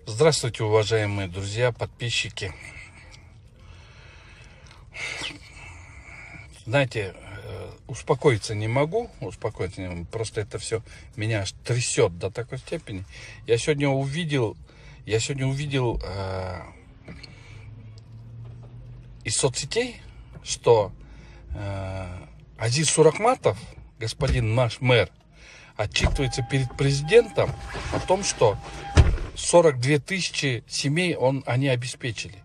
Здравствуйте, уважаемые друзья, подписчики. Знаете, успокоиться не могу, просто это все меня аж трясет до такой степени. Я сегодня увидел из соцсетей, что Азиз Сурахматов, господин наш мэр, отчитывается перед президентом о том, что 42 тысячи семей они обеспечили.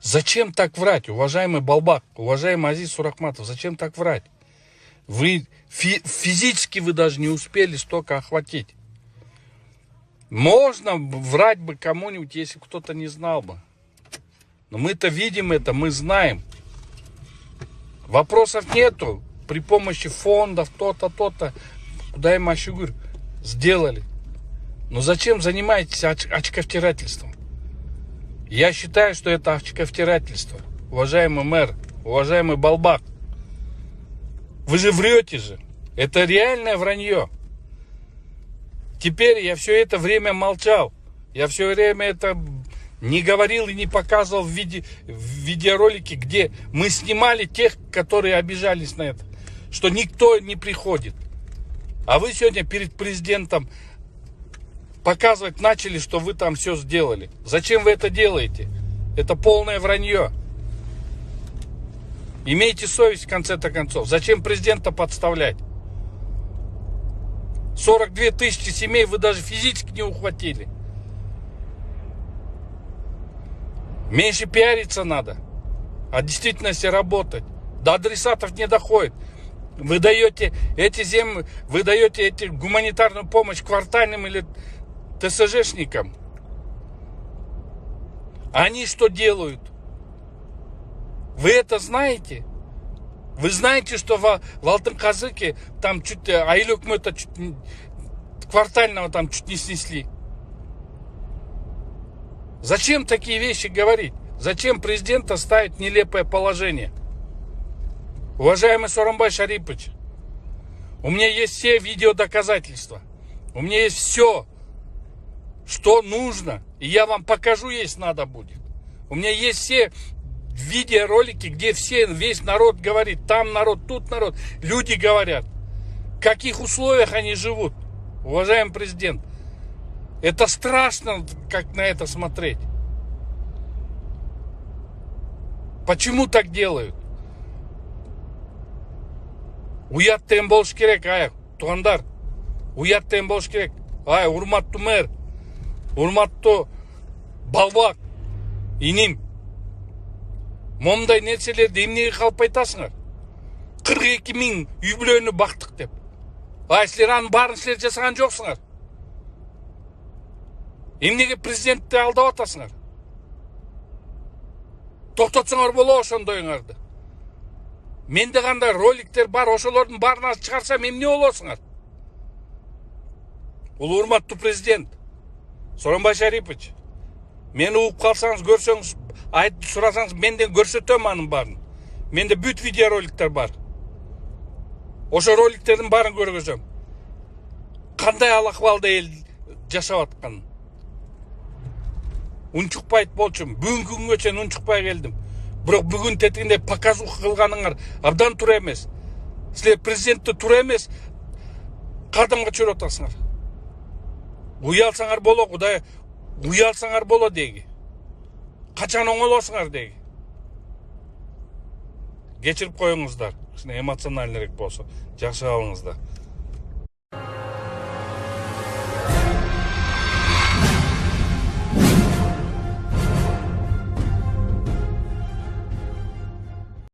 Зачем так врать, уважаемый Балбак, уважаемый Азиз Сурахматов, зачем так врать? Вы физически даже не успели столько охватить. Можно врать бы кому-нибудь, если кто-то не знал бы. Но мы-то видим это, мы знаем. Вопросов нету. При помощи фондов, то-то, куда им Ашигур сделали. Но зачем занимаетесь очковтирательством? Я считаю, что это очковтирательство. Уважаемый мэр, уважаемый Балбак. Вы же врете же. Это реальное вранье. Теперь я все это время молчал. Я все время это не говорил и не показывал в видеоролике, где мы снимали тех, которые обижались на это. Что никто не приходит. А вы сегодня перед президентом показывать начали, что вы там все сделали. Зачем вы это делаете? Это полное вранье. Имейте совесть в конце-то концов. Зачем президента подставлять? 42 тысячи семей вы даже физически не ухватили. Меньше пиариться надо, а в действительности работать. До адресатов не доходит. Вы даете эти земли, вы даете гуманитарную помощь квартальным или ТСЖшникам. Они что делают? Вы это знаете? Вы знаете, что в Алтын-Казыке там чуть Айлюкмета квартального там чуть не снесли? Зачем такие вещи говорить? Зачем президента ставить в нелепое положение? Уважаемый Сооронбай Шарипович, у меня есть все видеодоказательства. У меня есть все, что нужно. И я вам покажу, если надо будет. У меня есть все видеоролики, где весь народ говорит. Там народ, тут народ. Люди говорят. В каких условиях они живут. Уважаемый президент. Это страшно, как на это смотреть. Почему так делают? Уяттен болуш керек, тугандар. Уяттен болуш керек. Урматтуу мэр, урматтуу Балбак, иним. Момдай нерселерди эмнеге калп айтасыңар? 42 000 үй бүлөнү бактык деп. Силер анын баарын силер жасаган жоксуңар. Эмнеге президентти алдап атасыңар? Токтотсоңор болобу ошондоюңарды. Менде кандай роликтер бар, ошолордун баарына чыгарсам эмне болосуңар? Урматтуу президент, Сооронбай Шарипович, мени угуп калсаңыз, көрсөңүз, айтып сурасаңыз, менден көрсөтөм анын баарын. Менде бүт видеороликтер бар. Ошо роликтердин баарын көргөзөм. Кандай ал-акыбалда эл жашап атканын. Унчукпайт болчумун. Бүгүнкү күнгө чейин унчукпай келдим. Бирок бүгүн тетигинде показуха кылганыңар абдан туура эмес. Силер президентти туура эмес кадамга чөйрөп атасыңар. Уялсаңар боло, Кудай, уялсаңар боло деги. Качан оңолосуңар деги. Кечирип коюңуздар. Эмоциональныйраак болсо, жакшы алыңыздар.